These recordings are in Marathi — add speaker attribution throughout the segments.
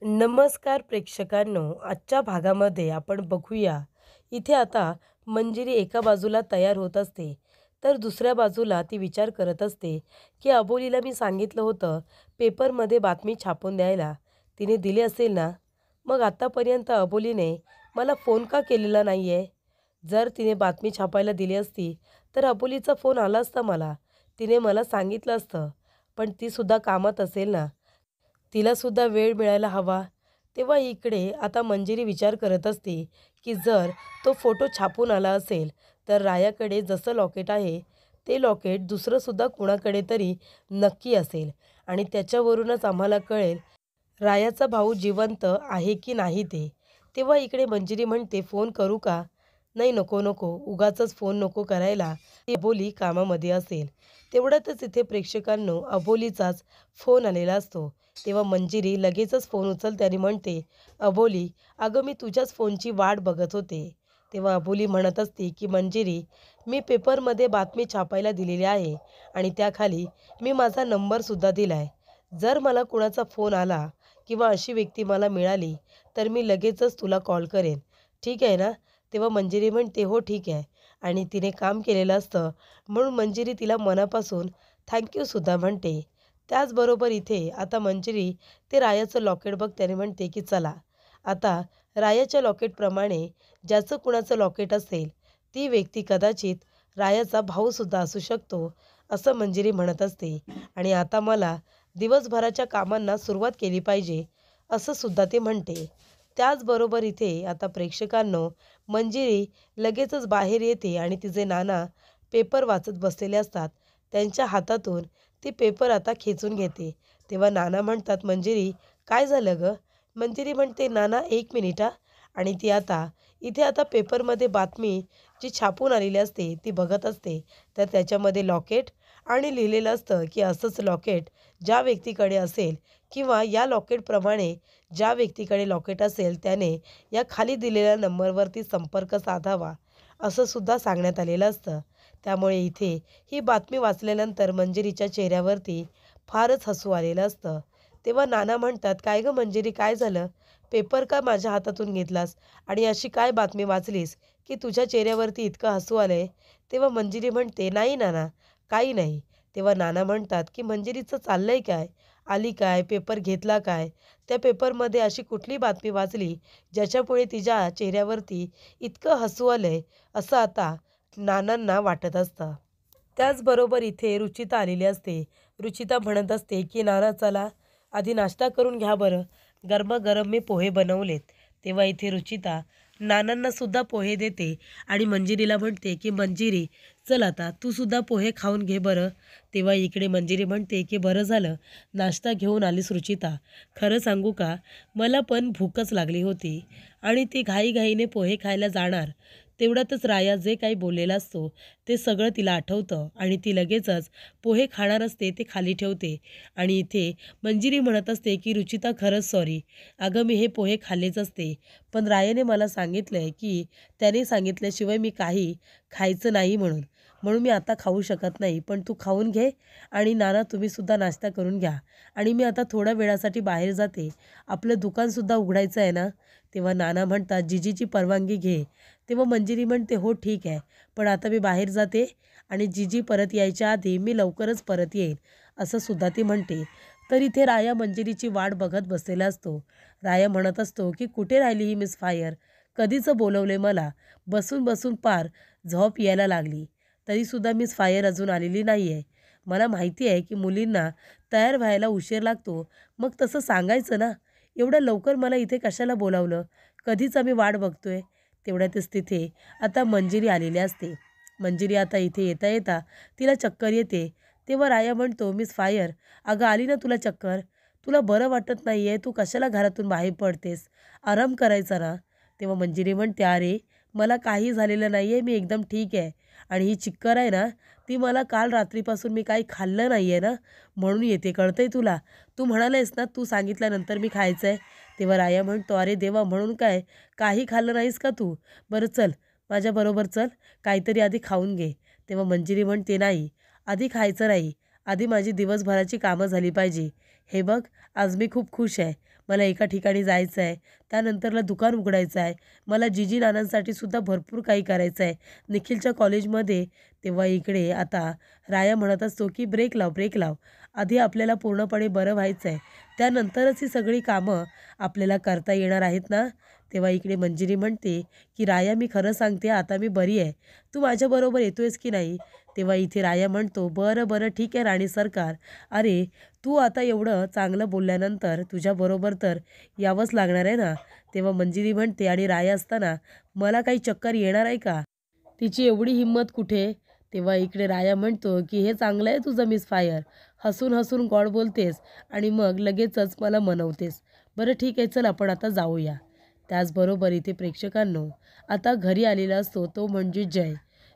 Speaker 1: नमस्कार प्रेक्षकांनो, आजच्या भागामध्ये आपण बघूया. इथे आता मंजिरी एका बाजूला तयार होत असते, तर दुसऱ्या बाजूला ती विचार करत असते की अबोलीला मी सांगितलं होतं पेपरमध्ये बातमी छापून द्यायला, तिने दिली असेल ना. मग आतापर्यंत अबोलीने मला फोन का केलेला नाही आहे? जर तिने बातमी छापायला दिली असती तर अबोलीचा फोन आला असता मला, तिने मला सांगितलं असतं. पण तीसुद्धा कामात असेल ना, तिलासुद्धा वेळ मिळायला हवा. तेव्हा इकडे आता मंजिरी विचार करत असते की जर तो फोटो छापून आला असेल तर रायाकडे जसं लॉकेट आहे ते लॉकेट दुसरंसुद्धा कुणाकडे तरी नक्की असेल आणि त्याच्यावरूनच आम्हाला कळेल रायाचा भाऊ जिवंत आहे की नाही ते. तेव्हा इकडे मंजिरी म्हणते, फोन करू का? नाही, नको नको, उगाचच फोन नको करायला, ती अबोली कामामध्ये असेल. तेवढ्यातच इथे प्रेक्षकांनो अबोलीचाच फोन आलेला असतो. तेव्हा मंजिरी लगेचच फोन उचलते आणि म्हणते, अबोली, अगं मी तुझ्याच फोनची वाट बघत होते. तेव्हा अबोली म्हणत असते की मंजिरी, मी पेपरमध्ये बातमी छापायला दिलेली आहे आणि त्याखाली मी माझा नंबरसुद्धा दिला आहे. जर मला कुणाचा फोन आला किंवा अशी व्यक्ती मला मिळाली तर मी लगेचच तुला कॉल करेन, ठीक आहे ना? तेव्हा मंजिरी म्हणते, हो ठीक आहे. आणि तिने काम केलेलं असतं म्हणून मंजिरी तिला मनापासून थँक्यूसुद्धा म्हणते. त्याचबरोबर इथे आता मंजिरी ते रायाचं लॉकेट बघते आणि म्हणते की चला, आता रायाच्या लॉकेटप्रमाणे ज्याचं कुणाचं लॉकेट असेल ती व्यक्ती कदाचित रायाचा भाऊसुद्धा असू शकतो, असं मंजिरी म्हणत असते. आणि आता मला दिवसभराच्या कामांना सुरुवात केली पाहिजे, असं सुद्धा ते म्हणते. त्याचबरोबर इथे आता प्रेक्षकांनो मंजिरी लगेचच बाहेर येते आणि तिचे नाना पेपर वाचत बसलेले असतात. त्यांच्या हातातून ती पेपर आता खेचून घेते. तेव्हा नाना म्हणतात, मंजिरी काय झालं गं? मंजिरी म्हणते, नाना एक मिनिट हा. आणि ती आता इथे आता पेपरमध्ये बातमी जी छापून आलेली असते ती बघत असते. तर त्याच्यामध्ये लॉकेट आणि लिहिलेलं असतं की असंच लॉकेट ज्या व्यक्तीकडे असेल किंवा या लॉकेटप्रमाणे ज्या व्यक्तीकडे लॉकेट असेल त्याने या खाली दिलेल्या नंबरवरती संपर्क साधावा, असं सुद्धा सांगण्यात आलेलं असतं. त्यामुळे इथे ही बातमी वाचल्यानंतर मंजिरीच्या चेहऱ्यावरती फारच हसू आलेलं असतं. तेव्हा नाना म्हणतात, काय गं मंजिरी, काय झालं? पेपर का माझ्या हातातून घेतलास आणि अशी काय बातमी वाचलीस की तुझ्या चेहऱ्यावरती इतकं हसू आलंय? तेव्हा मंजिरी म्हणते, नाही नाना, काही नाही. तेव्हा नाना म्हणतात की मंजिरीचं चाललंय काय? आली काय? पेपर घेतला काय? त्या पेपरमध्ये अशी कुठली बातमी वाचली ज्याच्यामुळे तिच्या चेहऱ्यावरती इतकं हसू आलंय, असं आता नानांना वाटत असतं. त्याचबरोबर इथे रुचिता आलेली असते. रुचिता म्हणत असते की नाना चला, आधी नाश्ता करून घ्या बरं, गरमागरम मी पोहे बनवलेत. तेव्हा इथे रुचिता नानांना सुद्धा पोहे देते आणि मंजिरीला म्हणते की मंजिरी, चल आता तू सुद्धा पोहे खाऊन घे बरं. तेव्हा इकडे मंजिरी म्हणते की बरं झालं नाश्ता घेऊन आलीस रुचिता. खरं सांगू का, मला पण भूकच लागली होती आणि ती घाईघाईने पोहे खायला जाणार तेवढ्यातच राया जे काही बोललेला असतो ते सगळं तिला आठवतं आणि ती लगेचच पोहे खाणार असते ते खाली ठेवते. आणि इथे मंजिरी म्हणत असते की रुचिता, खरंच सॉरी, अगं मी हे पोहे खाल्लेच असते, पण रायाने मला सांगितलं आहे की त्याने सांगितल्याशिवाय मी काही खायचं नाही म्हणून, म्हणून मी आता खाऊ शकत नाही. पण तू खाऊन घे आणि नाना तुम्हीसुद्धा नाश्ता करून घ्या आणि मी आता थोड्या वेळासाठी बाहेर जाते, आपलं दुकानसुद्धा उघडायचं आहे ना. तेव्हा नाना म्हणतात, जिजीची परवानगी घे. तेव्हा मंजिरी म्हणते, हो ठीक आहे, पण आता मी बाहेर जाते आणि जीजी परत यायच्या आधी मी लवकरच परत येईन, असं सुद्धा ती म्हणते. तर इथे राया मंजिरीची वाट बघत बसलेला असतो. राया म्हणत असतो की कुठे राहिली ही मिस फायर, कधीचं बोलवले मला, बसून बसून पार झोप यायला लागली, तरीसुद्धा मिस फायर अजून आलेली नाही आहे. मला माहिती आहे की मुलींना तयार व्हायला उशीर लागतो, मग तसं सांगायचं ना, एवढं लवकर मला इथे कशाला बोलावलं, कधीच आम्ही वाट बघतोय. तेवढ्यातच तिथे आता मंजिरी आलेली असते. मंजिरी आता इथे येता येता तिला चक्कर येते. तेव्हा राया म्हणतो, मिस फायर, अगं आली ना तुला चक्कर, तुला बरं वाटत नाही आहे, तू कशाला घरातून बाहेर पडतेस, आराम करायचा ना. तेव्हा मंजिरी म्हणते, अरे मला काही झालेलं नाही आहे, मी एकदम ठीक आहे आणि ही चिक्कर आहे ना, ती मला काल रात्रीपासून मी काही खाल्लं नाही आहे ना, म्हणून येते, कळतंय तुला, तू म्हणालेस ना तू सांगितल्यानंतर मी खायचं आहे. तेव्हा राया म्हणतो, अरे देवा, म्हणून काय, काही खाल्लं नाहीस का तू? बरं चल, माझ्याबरोबर चल, काहीतरी आधी खाऊन घे. तेव्हा मंजिरी म्हणते, नाही, आधी खायचं नाही, आधी माझी दिवसभराची कामं झाली पाहिजे. हे बघ, आज मी खूप खुश आहे, मला एका ठिकाणी जायचं आहे, त्यानंतरला दुकान उघडायचं आहे, मला जीजी नानांसाठी सुद्धा भरपूर काही करायचं आहे निखिलच्या कॉलेजमध्ये. तेव्हा इकडे आता राया म्हणत असतो की ब्रेक लाव, ब्रेक लाव. आधी आपल्याला पूर्णपणे बरं व्हायचं आहे, त्यानंतरच ही सगळी कामं आपल्याला करता येणार आहेत ना. तेव्हा इकडे मंजिरी म्हणते की राया, मी खरं सांगते, आता मी बरी आहे, तू माझ्याबरोबर येतोयस की नाही. तेव्हा इथे राया म्हणतो, बरं बरं ठीक आहे राणी सरकार, अरे तू आता एवढं चांगलं बोलल्यानंतर तुझ्याबरोबर तर यावंच लागणार आहे ना. तेव्हा मंजिरी म्हणते, आणि राया असताना मला काही चक्कर येणार आहे का, तिची एवढी हिंमत कुठे. तेव्हा इकडे राया म्हणतो की हे चांगलं आहे तुझं मिसफायर, हसून हसून गॉड बोलतेस आणि मग लगेचच मला मनवतेस. बरं ठीक आहे, चल आपण आता जाऊया. त्याचबरोबर इथे प्रेक्षकांनो आता घरी आलेला असतो तो म्हणजे जय.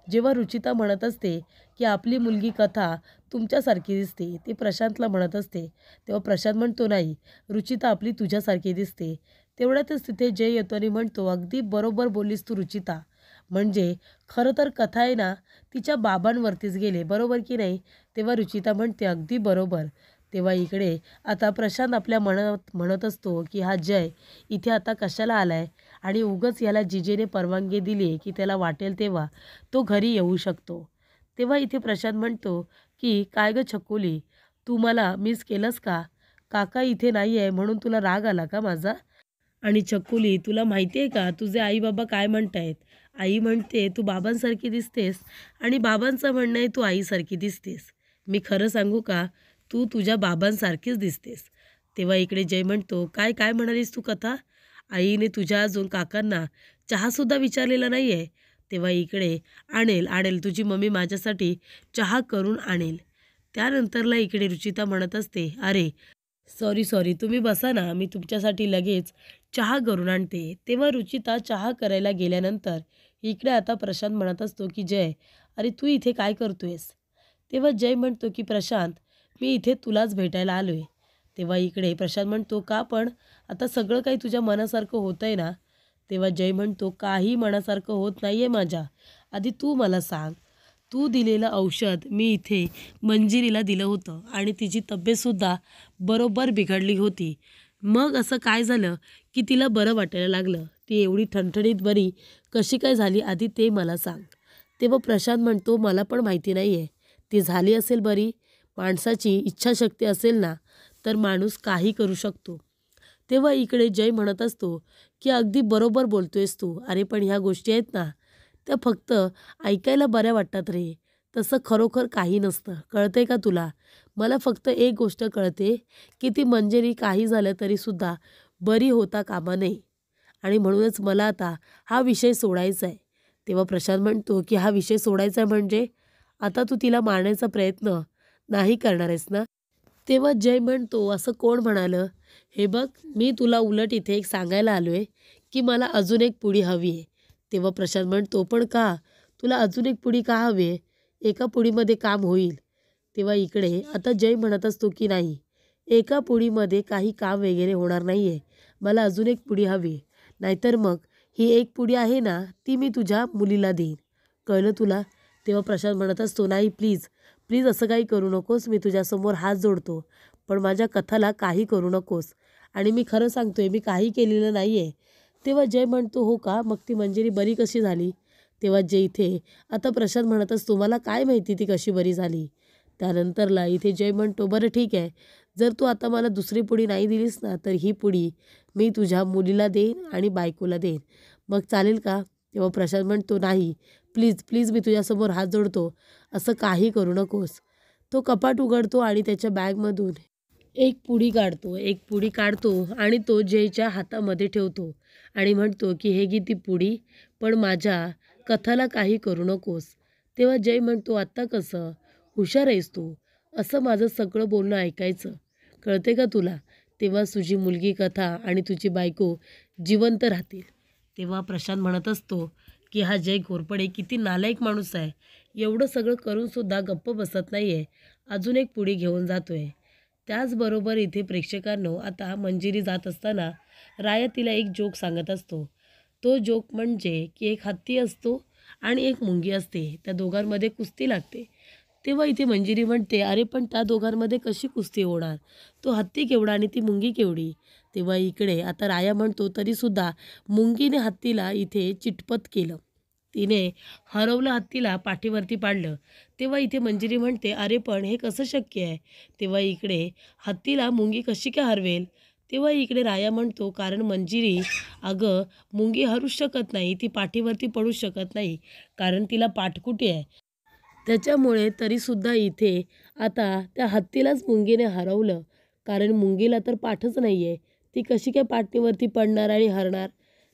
Speaker 1: जेव्हा रुचिता म्हणत असते की आपली मुलगी कथा तुमच्यासारखी दिसते, ती प्रशांतला म्हणत असते, तेव्हा प्रशांत म्हणतो, नाही रुचिता आपली तुझ्यासारखी दिसते. तेवढ्यातच तिथे जय येतो आणि म्हणतो, अगदी बरोबर बोललीस तू रुचिता, म्हणजे खरं तर कथा आहे ना तिच्या बाबांवरतीच गेले, बरोबर की नाही. तेव्हा रुचिता म्हणते, अगदी बरोबर. तेव्हा इकडे आता प्रशांत आपल्या मनात म्हणत असतो की हा जय इथे आता कशाला आलाय, आणि उगाच याला जिजेने परवानगी दिली की त्याला वाटेल तेव्हा तो घरी येऊ शकतो. तेव्हा इथे प्रशांत म्हणतो की काय गं छकुली, तू मला मिस केलंस का, काका इथे नाही आहे म्हणून तुला राग आला का माझा. आणि छकुली, तुला माहिती आहे का तुझे आई बाबा काय म्हणतायत. आई म्हणते तू बाबांसारखी दिसतेस, आणि बाबांचं म्हणणं आहे तू आईसारखी दिसतेस. मी खरं सांगू का, तू तुझ्या बाबांसारखीच दिसतेस. तेव्हा इकडे जय म्हणतो, काय काय म्हणालीस तू कथा, आईने तुझ्या अजून काकांना चहासुद्धा विचारलेला नाही आहे. तेव्हा इकडे आणेल आणेल, तुझी मम्मी माझ्यासाठी चहा करून आणेल. त्यानंतरला इकडे रुचिता म्हणत असते, अरे सॉरी सॉरी, तुम्ही बसा ना, मी तुमच्यासाठी लगेच चहा करून आणते. तेव्हा रुचिता चहा करायला गेल्यानंतर इकडे आता प्रशांत म्हणत असतो की जय, अरे तू इथे काय करतोयस. तेव्हा जय म्हणतो की प्रशांत, मी इथे तुलाच भेटायला आलो आहे. तेव्हा इकडे प्रशांत म्हणतो, का पण आता सगळं काही तुझ्या मनासारखं होतं आहे ना. तेव्हा जय म्हणतो, काही मनासारखं होत नाही आहे माझ्या, आधी तू मला सांग, तू दिलेलं औषध मी इथे मंजिरीला दिलं होतं आणि तिची तब्येतसुद्धा बरोबर बिघडली होती. मग असं काय झालं की तिला बरं वाटायला लागलं, ती एवढी ठणठणीत बरी कशी काय झाली, आधी ते मला सांग. तेव्हा प्रशांत म्हणतो, मला पण माहिती नाही आहे, ती झाली असेल बरी. माणसाची इच्छाशक्ती असेल ना तर माणूस काही करू शकतो. तेव्हा इकडे जय म्हणत असतो की अगदी बरोबर बोलतोयस तू, अरे पण ह्या गोष्टी आहेत ना त्या फक्त ऐकायला बऱ्या वाटतात रे, तसं खरोखर काही नसतं, कळतंय का तुला. मला फक्त एक गोष्ट कळते की ती मंजिरी काही झालं तरीसुद्धा बरी होता कामा नये, आणि म्हणूनच मला आता हा विषय सोडायचा आहे. तेव्हा प्रशांत म्हणतो की हा विषय सोडायचा आहे म्हणजे आता तू तिला मारण्याचा प्रयत्न नाही करणार आहेस ना. तेव्हा जय म्हणतो, असं कोण म्हणालं, हे बघ मी तुला उलट इथे एक सांगायला आलो आहे की मला अजून एक पुडी हवी आहे. तेव्हा प्रशांत म्हणतो, पण का, तुला अजून एक पुडी का हवी आहे, एका पुडीमध्ये काम होईल. तेव्हा इकडे आता जय म्हणत असतो की नाही, एका पुडीमध्ये काही काम वगैरे होणार नाही आहे, मला अजून एक पुडी हवी, नाहीतर मग ही एक पुडी आहे ना ती मी तुझ्या मुलीला देईन, कळलं तुला. तेव्हा प्रशांत म्हणत असतो, नाही प्लीज प्लीज असं काही करू नकोस, मी तुझ्यासमोर हात जोडतो, पण माझ्या कथाला काही करू नकोस, आणि मी खरं सांगतोय मी काही केलेलं नाही आहे. तेव्हा जय म्हणतो, हो का, मग ती मंजिरी बरी कशी झाली. तेव्हा जय इथे आता प्रशांत म्हणत असतो, मला काय माहिती ती कशी बरी झाली. त्यानंतरला इथे जय म्हणतो, बरं ठीक आहे, जर तू आता मला दुसरी पुडी नाही दिलीस ना तर ही पुडी मी तुझ्या मुलीला देईन आणि बायकोला देईन, मग चालेल का. तेव्हा प्रशांत म्हणतो, नाही प्लीज प्लीज मी तुझ्यासमोर हात जोडतो, असं काही करू नकोस. तो कपाट उघडतो आणि त्याच्या बॅगमधून एक पुडी काढतो आणि तो जयच्या हातामध्ये ठेवतो आणि म्हणतो की हे घे ती पुडी, पण माझ्या कथाला काही करू नकोस. तेव्हा जय म्हणतो, आत्ता कसं, हुशार आहेस तू, असं माझं सगळं बोलणं ऐकायचं, कळते का तुला. तेव्हा तुझी मुलगी कथा आणि तुझी बायको जिवंत राहतील. तेव्हा प्रशांत म्हणत असतो की हा जय घोरपडे किती नालायक माणूस आहे, एवढं सगळं करूनसुद्धा गप्प बसत नाही आहे, अजून एक पुडी घेऊन जातो आहे. त्याचबरोबर इथे प्रेक्षकांनो आता मंजिरी जात असताना राया तिला एक जोक सांगत असतो. तो जोक म्हणजे की एक हत्ती असतो आणि एक मुंगी असते, त्या दोघांमध्ये कुस्ती लागते. तेव्हा इथे मंजिरी म्हणते, अरे पण त्या दोघांमध्ये कशी कुस्ती होणार, तो हत्ती केवढा आणि ती मुंगी केवढी. तेव्हा इकडे आता राया म्हणतो तरीसुद्धा मुंगीने हत्तीला इथे चिटपट केलं. तिने हरवलं हत्तीला पाठीवरती पाडलं. तेव्हा इथे मंजिरी म्हणते, अरे पण हे कसं शक्य आहे? तेव्हा इकडे हत्तीला मुंगी कशी काय हरवेल? तेव्हा इकडे राया म्हणतो, कारण मंजिरी, अगं मुंगी हरूच शकत नाही, ती पाठीवरती पडूच शकत नाही, कारण तिला पाठकुटी आहे. त्याच्यामुळे तरीसुद्धा इथे आता त्या हत्तीलाच मुंगीने हरवलं, कारण मुंगीला तर पाठच नाही आहे. ती कशी काय पाठीवरती पडणार आणि हरणार?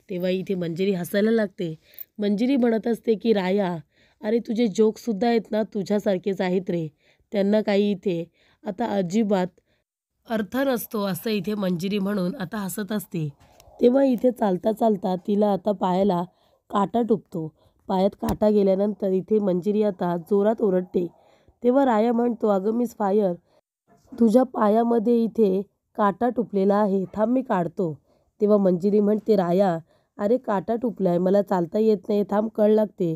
Speaker 1: तेव्हा इथे मंजिरी हसायला लागते. मंजिरी म्हणत असते की राया, अरे तुझे जोकसुद्धा आहेत ना तुझ्यासारखेच आहेत रे, त्यांना काही इथे आता अजिबात अर्थ नसतो, असं इथे मंजिरी म्हणून आता हसत असते. तेव्हा इथे चालता चालता तिला आता पायाला काटा टुकतो. पायात काटा गेल्यानंतर इथे मंजिरी आता जोरात ओरडते. तेव्हा राया म्हणतो, अगं मिस फायर, तुझ्या पायामध्ये इथे काटा टुपलेला आहे, थांब मी काढतो. तेव्हा मंजिरी म्हणते, राया, अरे काटा टुपलाय, मला चालता येत नाही, थांब कळ लागते,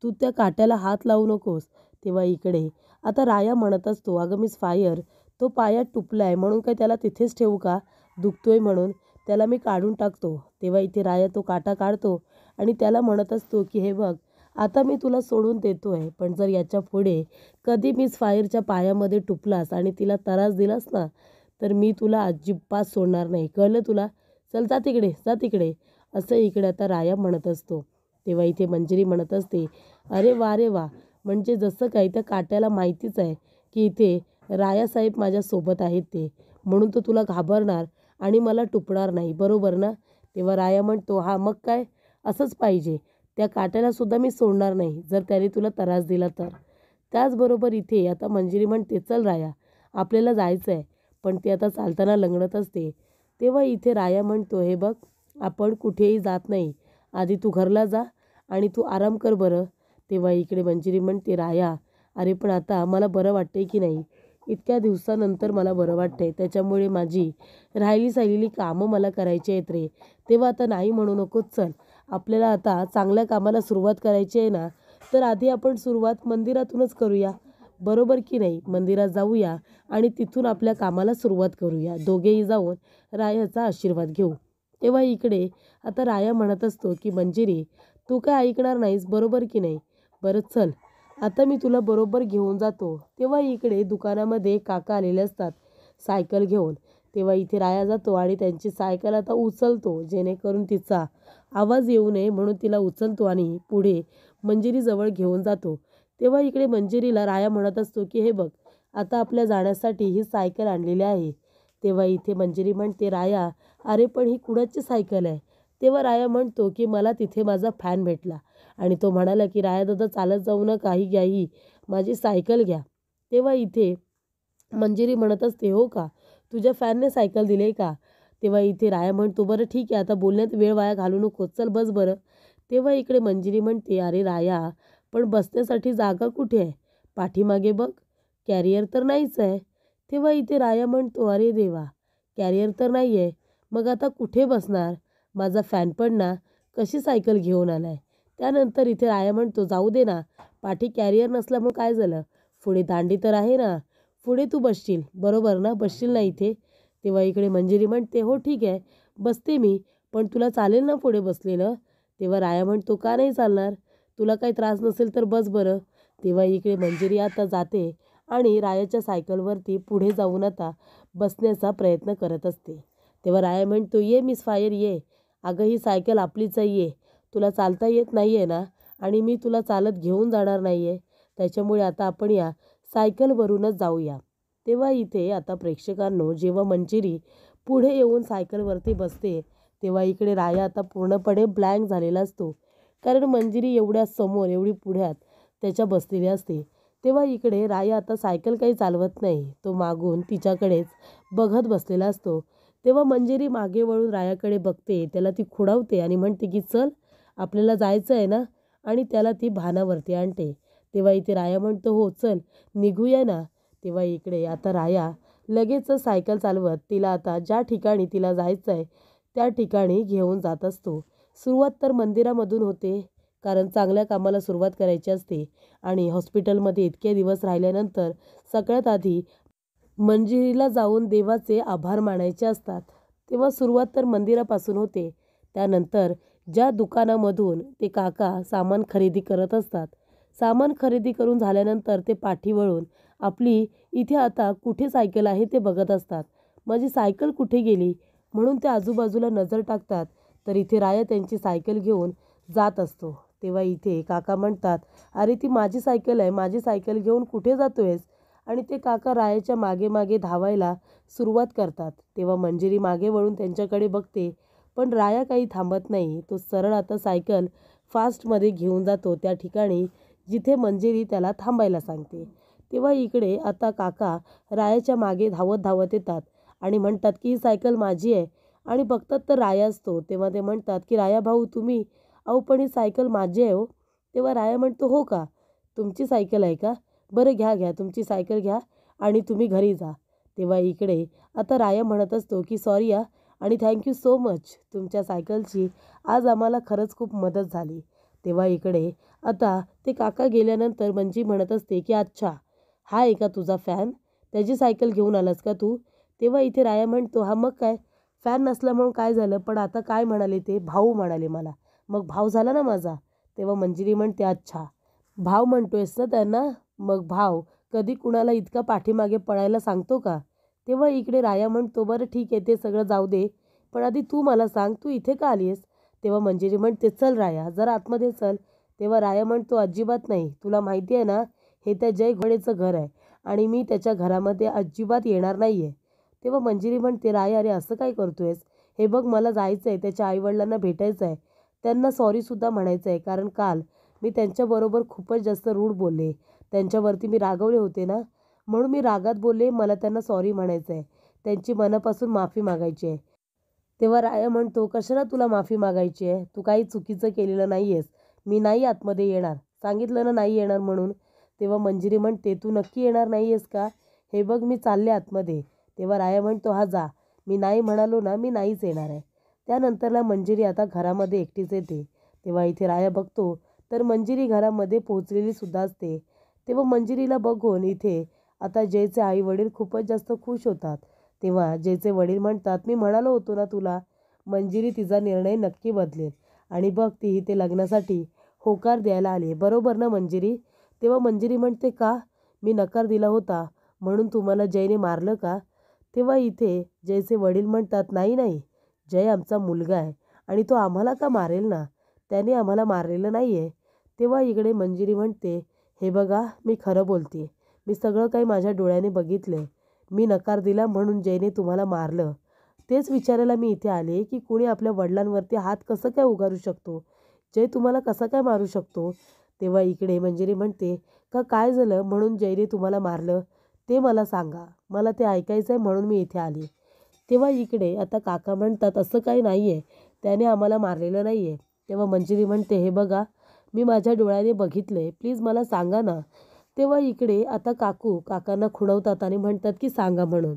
Speaker 1: तू त्या काट्याला हात लावू नकोस. तेव्हा इकडे आता राया म्हणत असतो, अगं मिस फायर, तो पायात टुपलाय म्हणून काय त्याला तिथेच ठेवू का? दुखतोय म्हणून त्याला मी काढून टाकतो. तेव्हा इथे राया तो काटा काढतो आणि त्याला म्हणत असतो की हे बघ, आता मी तुला सोडून देतोय, पण जर याच्या पुढे कधी मिस फायरच्या पायामध्ये टुपलास आणि तिला त्रास दिलास ना, तर मी तुला अजिबात सोडणार नाही, कळलं तुला? चल जा तिकडे, जा तिकडे, असं इकडे आता राया म्हणत असतो. तेव्हा इथे मंजिरी म्हणत असते, अरे वा रे वा, म्हणजे जसं काही त्या काट्याला माहितीच आहे की इथे रायासाहेब माझ्यासोबत आहेत, ते म्हणून तो तुला घाबरणार आणि मला टुपणार नाही, बरोबर ना? तेव्हा राया म्हणतो, हा मग काय, असंच पाहिजे, त्या काट्याला सुद्धा मी सोडणार नाही जर त्याने तुला त्रास दिला तर. त्याचबरोबर इथे आता मंजिरी म्हणते, चल राया, आपल्याला जायचं आहे, पण ती आता चालताना लंगडत असते. तेव्हा इथे राया म्हणतो, हे बघ, आपण कुठेही जात नाही, आधी तू घरला जा आणि तू आराम कर बरं. तेव्हा इकडे मंजिरी म्हणते, राया, अरे पण आता मला बरं वाटतंय की नाही, इतक्या दिवसानंतर मला बरं वाटतंय, त्याच्यामुळे माझी राहिली साहिलेली कामं मला करायची आहेत रे. तेव्हा आता नाही म्हणू नकोस, चल, आपल्याला आता चांगल्या कामाला सुरुवात करायची आहे ना, तर आधी आपण सुरुवात मंदिरातूनच करूया, बरोबर की नाही? मंदिरात जाऊया आणि तिथून आपल्या कामाला सुरुवात करूया, दोघेही जाऊन रायाचा आशीर्वाद घेऊ. तेव्हा इकडे आता राया म्हणत असतो की मंजिरी, तू काय ऐकणार नाहीस, बरोबर की नाही? बरं चल, आता मी तुला बरोबर घेऊन जातो. तेव्हा इकडे दुकानामध्ये काका आलेले असतात सायकल घेऊन. तेव्हा इथे राया जातो आणि त्यांची सायकल आता उचलतो, जेणेकरून तिचा आवाज येऊ नये म्हणून तिला उचलतो आणि पुढे मंजिरीजवळ घेऊन जातो. तेव्हा इकडे मंजिरीला राया म्हणत असतो की हे बघ, आता आपल्या जाण्यासाठी ही सायकल आणलेली आहे. तेव्हा इथे मंजिरी म्हणते, राया, अरे पण ही कुणाची सायकल आहे? तेव्हा राया म्हणतो की मला तिथे माझा फॅन भेटला आणि तो म्हणाला की राया दादा चालत जाऊ नका, ही घ्या, ही माझी सायकल घ्या. तेव्हा इथे मंजिरी म्हणत असते, हो का, तुझ्या फॅनने सायकल दिली का? तेव्हा इथे राया म्हणतो, बरं ठीक आहे, आता बोलण्यात वेळ वाया घालू नको, चल बस बरं. तेव्हा इकडे मंजिरी म्हणते, अरे राया, पण बसण्यासाठी जागा कुठे आहे? पाठीमागे बघ, कॅरियर तर नाहीच आहे. तेव्हा इथे राया म्हणतो, अरे देवा, कॅरियर तर नाही आहे, मग आता कुठे बसणार? माझा फॅन पण ना कशी सायकल घेऊन आलाय? त्यानंतर इथे राया म्हणतो, जाऊ दे ना, पाठी कॅरियर नसल्यामुळे काय झालं, पुढे दांडी तर आहे ना, पुढे तू बसशील, बरोबर ना, बसशील ना इथे? तेव्हा इकडे मंजिरी म्हणते, हो ठीक आहे, बसते मी, पण तुला चालेल ना पुढे बसलेलं? तेव्हा राया म्हणतो, का नाही चालणार, तुला काही त्रास नसेल तर बस बरं. तेव्हा इकडे मंजिरी आता जाते आणि रायाच्या सायकलवरती पुढे जाऊन आता बसण्याचा प्रयत्न करत असते. तेव्हा राया म्हणतो, ये मिस फायर ये, अगं ही सायकल आपलीच आहे, ये, तुला चालता येत नाही आहे ना आणि मी तुला चालत घेऊन जाणार नाही आहे, त्याच्यामुळे आता आपण या सायकलवरूनच जाऊया. तेव्हा इथे आता प्रेक्षकांनो, जेव्हा मंजिरी पुढे येऊन सायकलवरती बसते, तेव्हा इकडे राया आता पूर्णपणे ब्लँक झालेला असतो, कारण मंजिरी एवढ्या समोर, एवढी पुढ्यात त्याच्या बसलेली असते. तेव्हा इकडे राया आता सायकल काही चालवत नाही, तो मागून तिच्याकडेच बघत बसलेला असतो. तेव्हा मंजिरी मागे वळून रायाकडे बघते, त्याला ती खुणावते आणि म्हणते की चल, आपल्याला जायचं आहे ना, आणि त्याला ती भानावरती आणते. तेव्हा इथे राया म्हणतो, हो चल, निघूया ना. तेव्हा इकडे आता राया लगेचच सायकल चालवत तिला आता ज्या ठिकाणी तिला जायचं आहे त्या ठिकाणी घेऊन जात असतो. सुरुवात तर मंदिरामधून होते, कारण चांगल्या कामाला सुरुवात करायची असते आणि हॉस्पिटलमध्ये इतके दिवस राहिल्यानंतर सगळ्यात आधी मंजिरीला जाऊन देवाचे आभार मानायचे असतात. तेव्हा सुरुवात तर मंदिरापासून होते. त्यानंतर ज्या दुकानामधून ते काका सामान खरेदी करत असतात, सामान खरेदी करून झाल्यानंतर ते पाठी वळून आपली इथे आता कुठे सायकल आहे ते बघत असतात. माझी सायकल कुठे गेली म्हणून ते आजूबाजूला नजर टाकतात. तर इथे राया त्यांची सायकल घेऊन जात असतो. तेव्हा इथे काका म्हणतात, अरे ती माझी सायकल आहे, माझी सायकल घेऊन कुठे जातोयस? आणि ते काका रायाच्या मागे मागे धावायला सुरुवात करतात. तेव्हा मंजिरी मागे वळून त्यांच्याकडे बघते, पण राया काही थांबत नाही. तो सरळ आता सायकल फास्टमध्ये घेऊन जातो त्या ठिकाणी जिथे मंजिरी त्याला थांबायला सांगते. तेव्हा इकडे आता काका रायाच्या मागे धावत धावत येतात आणि म्हणतात की ही सायकल माझी आहे. आणि बघतात तर राया असतो. तेव्हा ते म्हणतात की राया भाऊ तुम्ही, अहो पण ही सायकल माझी आहे हो. तेव्हा राया म्हणतो, हो का, तुमची सायकल आहे का, बरं घ्या घ्या तुमची सायकल घ्या आणि तुम्ही घरी जा. तेव्हा इकडे आता राया म्हणत असतो की सॉरी या आणि थँक्यू सो मच, तुमच्या सायकलची आज आम्हाला खरंच खूप मदत झाली. तेव्हा इकडे आता ते काका गेल्यानंतर मंजी म्हणत असते की अच्छा, हा आहे का तुझा फॅन, त्याची सायकल घेऊन आलास का तू? तेव्हा इथे राया म्हणतो, हा मग काय, फॅन नसला म्हणून काय झालं, पण आता काय म्हणाले ते भाऊ म्हणाले मला, मग भाव झाला ना माझा. तेव्हा मंजिरी म्हणते, अच्छा भाव म्हणतोयस ना त्यांना, मग भाव कधी कुणाला इतका पाठीमागे पळायला सांगतो का? तेव्हा इकडे राया म्हणतो, बरं ठीक आहे ते सगळं जाऊ दे, पण आधी तू मला सांग तू इथे का आली आहेस? तेव्हा मंजिरी म्हणते, चल राया जरा आतमध्ये चल. तेव्हा राया म्हणतो, अजिबात नाही, तुला माहिती आहे ना हे त्या जय घोडेचं घर आहे आणि मी त्याच्या घरामध्ये अजिबात येणार नाही आहे. तेव्हा मंजिरी म्हणते, राया अरे असं काय करतोयस, हे बघ मला जायचं आहे, त्याच्या आईवडिलांना भेटायचं आहे, त्यांना सॉरीसुद्धा म्हणायचं आहे, कारण काल मी त्यांच्याबरोबर खूपच जास्त रूढ बोलले, त्यांच्यावरती मी रागवले होते ना, म्हणून मी रागात बोलले, मला त्यांना सॉरी म्हणायचं आहे, त्यांची मनापासून माफी मागायची आहे. तेव्हा राया म्हणतो, कशाला तुला माफी मागायची आहे, तू काही चुकीचं केलेलं नाही आहेस, मी नाही आतमध्ये येणार, सांगितलं ना नाही येणार म्हणून. तेव्हा मंजिरी म्हणते, तू नक्की येणार नाही आहेस का, हे बघ मी चालले आतमध्ये. तेव्हा राया म्हणतो, हा जा, मी नाही म्हणालो ना मी नाहीच येणार आहे. त्यानंतरला मंजिरी आता घरामध्ये एकटीच येते. तेव्हा इथे राया बघतो तर मंजिरी घरामध्ये पोहोचलेली सुद्धा असते. तेव्हा मंजिरीला बघून इथे आता जयचे आई वडील खूपच जास्त खुश होतात. तेव्हा जयचे वडील म्हणतात, मी म्हणालो होतो ना तुला, मंजिरी तिचा निर्णय नक्की बदलेल आणि बघ ती इथे लग्नासाठी होकार द्यायला आली, बरोबर ना मंजिरी? तेव्हा मंजिरी म्हणते, का, मी नकार दिला होता म्हणून तुम्हाला जयने मारलं का? तेव्हा इथे जयचे वडील म्हणतात, नाही नाही, जय आमचा मुलगा आहे आणि तो आम्हाला का मारेल ना, त्याने आम्हाला मारलेलं नाही आहे. तेव्हा इकडे मंजिरी म्हणते, हे बघा मी खरं बोलते, मी सगळं काही माझ्या डोळ्याने बघितलं, मी नकार दिला म्हणून जयने तुम्हाला मारलं, तेच विचारायला मी इथे आले की कुणी आपल्या वडिलांवरती हात कसं काय उगारू शकतो, जय तुम्हाला कसा काय मारू शकतो? तेव्हा इकडे मंजिरी म्हणते, का काय झालं म्हणून जयने तुम्हाला मारलं ते मला सांगा, मला ते ऐकायचं आहे म्हणून मी इथे आली. तेव्हा इकडे आता काका म्हणतात, असं काही नाही आहे, त्याने आम्हाला मारलेलं नाही आहे. तेव्हा मंजिरी म्हणते, हे बघा मी माझ्या डोळ्याने बघितलं आहे, प्लीज मला सांगा ना. तेव्हा इकडे आता काकांना खुणवतात आणि म्हणतात की सांगा म्हणून.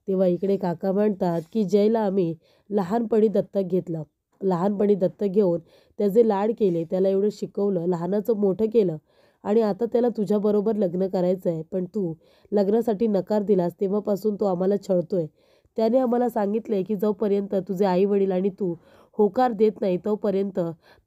Speaker 1: तेव्हा इकडे काका म्हणतात की जयला आम्ही लहानपणी दत्तक घेतलं, लहानपणी दत्तक घेऊन त्याचे लाड केले, त्याला एवढं शिकवलं, लहानाचं मोठं केलं आणि आता त्याला तुझ्याबरोबर लग्न करायचं आहे, पण तू लग्नासाठी नकार दिलास तेव्हापासून तो आम्हाला छळतोय. त्याने आम्हाला सांगितलं आहे की जोपर्यंत तुझे आईवडील आणि तू होकार देत नाही तोपर्यंत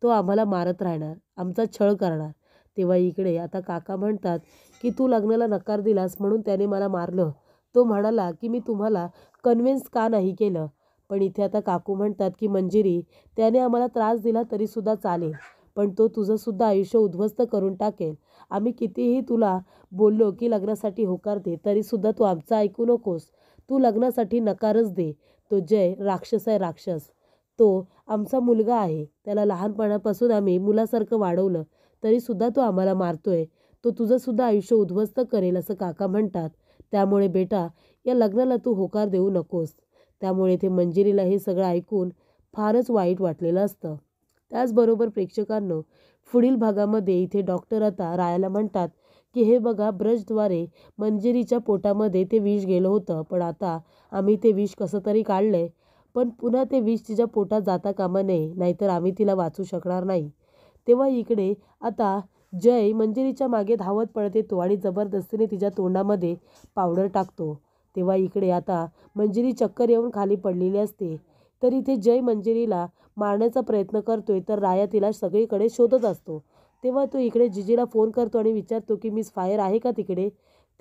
Speaker 1: तो आम्हाला मारत राहणार, आमचा छळ करणार. तेव्हा इकडे आता काका म्हणतात की तू लग्नाला नकार दिलास म्हणून त्याने मला मारलं, तो म्हणाला की मी तुम्हाला कन्व्हिन्स का नाही केलं. पण इथे आता काकू म्हणतात की मंजिरी, त्याने आम्हाला त्रास दिला तरीसुद्धा चालेल, पण तो तुझंसुद्धा आयुष्य उद्ध्वस्त करून टाकेल. आम्ही कितीही तुला बोललो की लग्नासाठी होकार दे तरीसुद्धा तू आमचं ऐकू नकोस, तू लग्नासाठी नकारच दे. तो जय राक्षस आहे, राक्षस, तो आमचा मुलगा आहे, त्याला लहानपणापासून आम्ही मुलासारखं वाढवलं तरीसुद्धा तो आम्हाला मारतोय, तो तुझंसुद्धा आयुष्य उद्ध्वस्त करेल असं काका म्हणतात. त्यामुळे बेटा या लग्नाला तू होकार देऊ नकोस. त्यामुळे ते मंजिरीला हे सगळं ऐकून फारच वाईट वाटलेलं असतं. त्याचबरोबर प्रेक्षकांनो, पुढील भागामध्ये इथे डॉक्टर आता रायाला म्हणतात की हे बघा ब्रशद्वारे मंजिरीच्या पोटामध्ये ते विष गेलं होतं, पण आता आम्ही ते विष कसं तरी काढलंय, पण पुन्हा ते विष तिच्या पोटात जाता कामा नये, नाहीतर आम्ही तिला वाचू शकणार नाही. तेव्हा इकडे आता जय मंजिरीच्या मागे धावत पळत येतो आणि जबरदस्तीने तिच्या तोंडामध्ये पावडर टाकतो. तेव्हा इकडे आता मंजिरी चक्कर येऊन खाली पडलेली असते. तर इथे जय मंजिरीला मारण्याचा प्रयत्न करतोय तर राया तिला सगळीकडे शोधत असतो. तेव्हा तो इकडे जिजीला फोन करतो आणि विचारतो की मिस फायर आहे का तिकडे.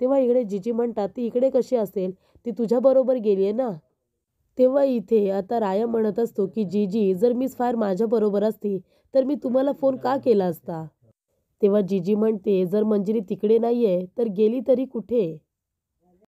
Speaker 1: तेव्हा इकडे जिजी म्हणतात ती इकडे कशी असेल, ती तुझ्याबरोबर गेली आहे ना. तेव्हा इथे आता राया म्हणत असतो की जीजी जर मिस फायर माझ्याबरोबर असती तर मी तुम्हाला फोन का केला असता. तेव्हा जीजी म्हणते जर मंजिरी तिकडे नाहीये तर गेली तरी कुठे.